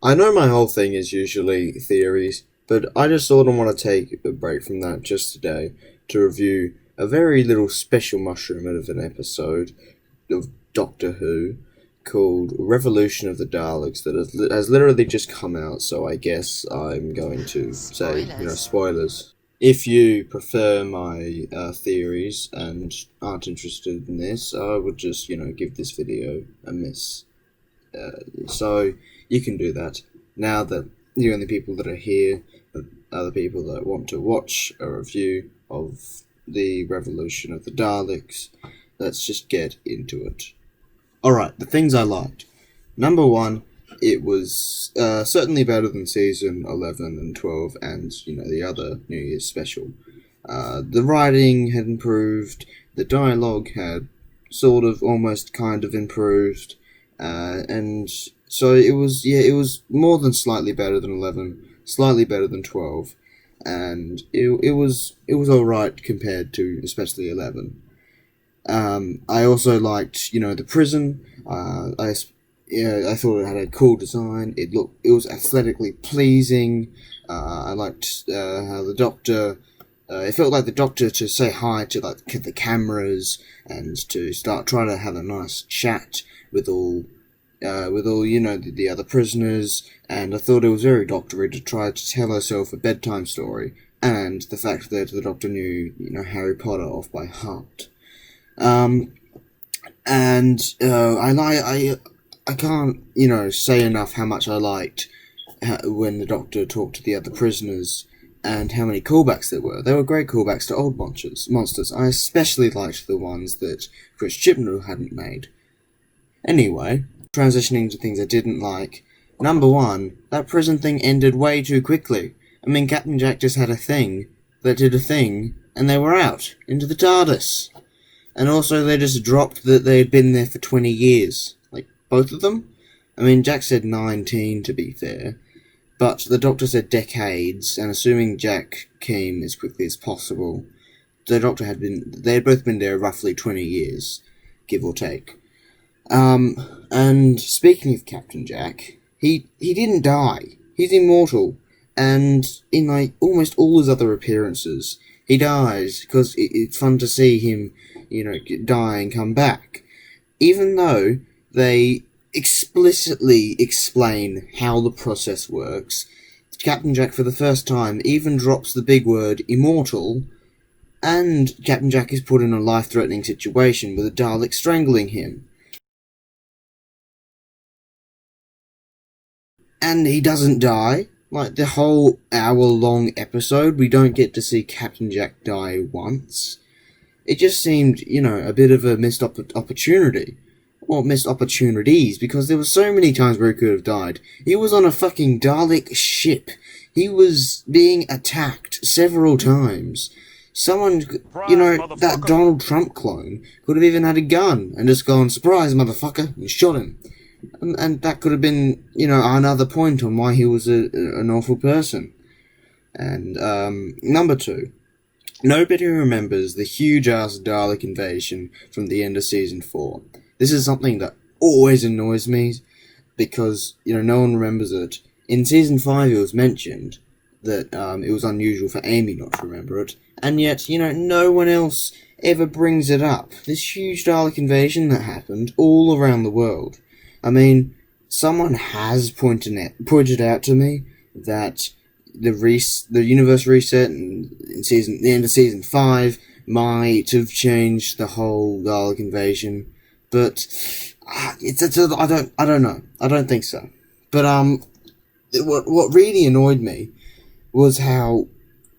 I know my whole thing is usually theories, but I just sort of want to take a break from that just today to review a very little special mushroom of an episode of Doctor Who called Revolution of the Daleks that has literally just come out, so I guess I'm going to say, Spoilers. spoilers. If you prefer my theories and aren't interested in this, I would just, give this video a miss. So you can do that. Now that the only people that are here are the people that want to watch a review of the Revolution of the Daleks, let's just get into it. Alright, the things I liked. Number one, it was certainly better than season 11 and 12 and, the other New Year's special. The writing had improved, the dialogue had sort of almost kind of improved, and so it was more than slightly better than 11, slightly better than 12, and it was alright compared to especially 11. I also liked, the prison. I thought it had a cool design. It was aesthetically pleasing. I liked how the Doctor. It felt like the Doctor to say hi to like the cameras and to start trying to have a nice chat with all, the other prisoners. And I thought it was very Doctory to try to tell herself a bedtime story, and the fact that the Doctor knew, Harry Potter off by heart. And I can't, say enough how much I liked when the Doctor talked to the other prisoners and how many callbacks there were. There were great callbacks to old monsters. I especially liked the ones that Chris Chibnall hadn't made. Anyway, transitioning to things I didn't like. Number one, that prison thing ended way too quickly. I mean, Captain Jack just had a thing that did a thing, and they were out into the TARDIS. And also, they just dropped that they had been there for 20 years. Like, both of them? I mean, Jack said 19, to be fair. But the Doctor said decades, and assuming Jack came as quickly as possible, the Doctor they had both been there roughly 20 years, give or take. And speaking of Captain Jack, he didn't die. He's immortal. And in, like, almost all his other appearances, he dies, because it's fun to see him, die and come back. Even though they explicitly explain how the process works, Captain Jack for the first time even drops the big word immortal, and Captain Jack is put in a life-threatening situation with a Dalek strangling him. And he doesn't die. Like, the whole hour-long episode, we don't get to see Captain Jack die once. It just seemed, a bit of a missed opportunity. Well, missed opportunities, because there were so many times where he could have died. He was on a fucking Dalek ship. He was being attacked several times. Someone, that Donald Trump clone could have even had a gun and just gone, "Surprise, motherfucker," and shot him. And that could have been, another point on why he was an awful person. And, number two. Nobody remembers the huge-ass Dalek invasion from the end of Season 4. This is something that always annoys me, because, no one remembers it. In Season 5 it was mentioned that it was unusual for Amy not to remember it, and yet, no one else ever brings it up. This huge Dalek invasion that happened all around the world. I mean, someone has pointed out to me that the universe reset in the end of Season 5 might have changed the whole Dalek invasion, but I don't know. I don't think so. But what really annoyed me was how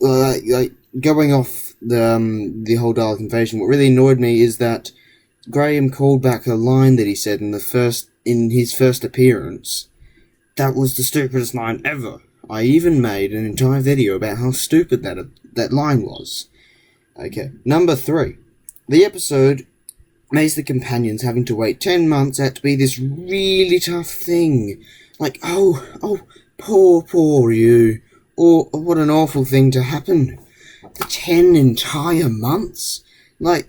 going off the whole Dalek invasion. What really annoyed me is that Graham called back a line that he said in his first appearance. That was the stupidest line ever. I even made an entire video about how stupid that line was. Okay, number 3. The episode makes the companions having to wait 10 months out to be this really tough thing. Like, oh, poor you. Or what an awful thing to happen. 10 entire months? Like,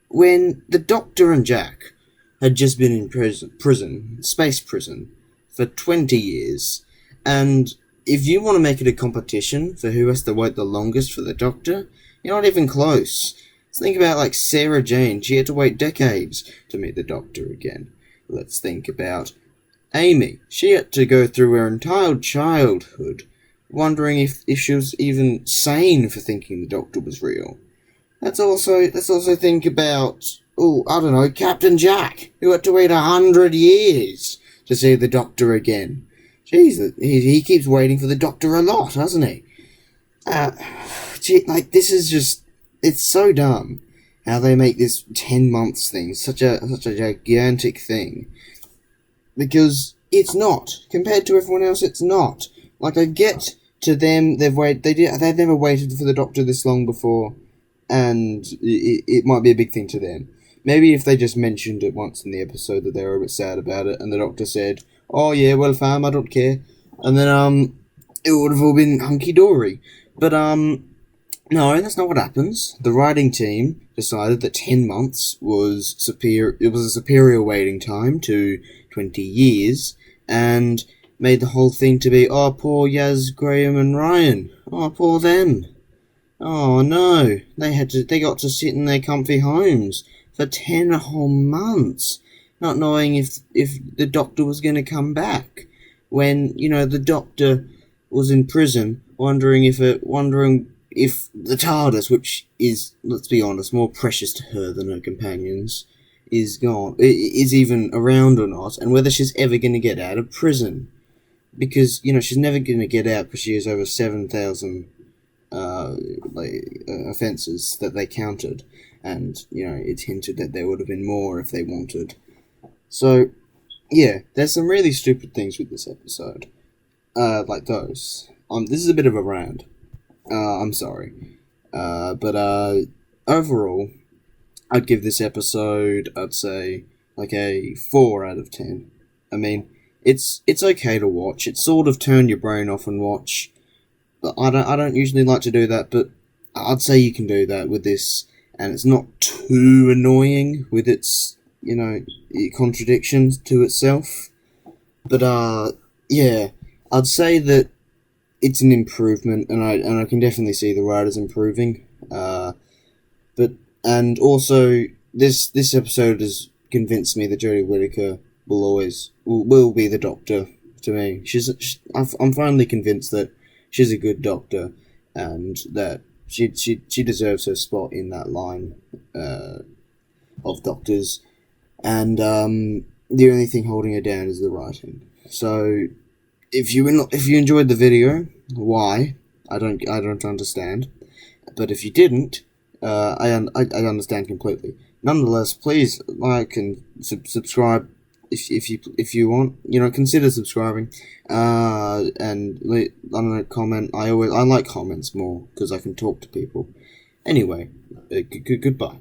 when the Doctor and Jack had just been in space prison, for 20 years, And if you want to make it a competition for who has to wait the longest for the Doctor, you're not even close. Let's think about, like, Sarah Jane. She had to wait decades to meet the Doctor again. Let's think about Amy. She had to go through her entire childhood wondering if she was even sane for thinking the Doctor was real. Let's also think about, I don't know, Captain Jack, who had to wait 100 years to see the Doctor again. Jeez, he keeps waiting for the Doctor a lot, doesn't he? This is just, it's so dumb how they make this 10 months thing such a gigantic thing. Because it's not. Compared to everyone else, it's not. Like, I get to them, they've never waited for the Doctor this long before, and it might be a big thing to them. Maybe if they just mentioned it once in the episode that they were a bit sad about it, and the Doctor said, "Oh yeah, well fam, I don't care," and then it would have all been hunky-dory. But no, that's not what happens. The writing team decided that 10 months was superior. It was a superior waiting time to 20 years, and made the whole thing to be, oh, poor Yaz, Graham, and Ryan. Oh, poor them. Oh no, they got to sit in their comfy homes for 10 whole months, not knowing if the Doctor was going to come back. When, the Doctor was in prison, wondering if the TARDIS, which is, let's be honest, more precious to her than her companions, is even around or not, and whether she's ever going to get out of prison. Because, she's never going to get out because she has over 7,000 offences that they counted, and, it's hinted that there would have been more if they wanted. So, yeah, there's some really stupid things with this episode. Like those. This is a bit of a rant. I'm sorry. But overall, I'd give this episode, I'd say, like a 4 out of 10. I mean, it's okay to watch. It's sort of turn your brain off and watch. But I don't usually like to do that, but I'd say you can do that with this, and it's not too annoying with its, contradictions to itself. But yeah, I'd say that it's an improvement, and I can definitely see the writers improving. And also this episode has convinced me that Jodie Whittaker will be the Doctor to me. I'm finally convinced that she's a good Doctor, and that she deserves her spot in that line of Doctors. And the only thing holding her down is the writing. So if you enjoyed the video, why? I don't understand. But if you didn't, I understand completely. Nonetheless, please like and subscribe if you want. Consider subscribing. And I don't know, comment. I like comments more because I can talk to people. Anyway, goodbye.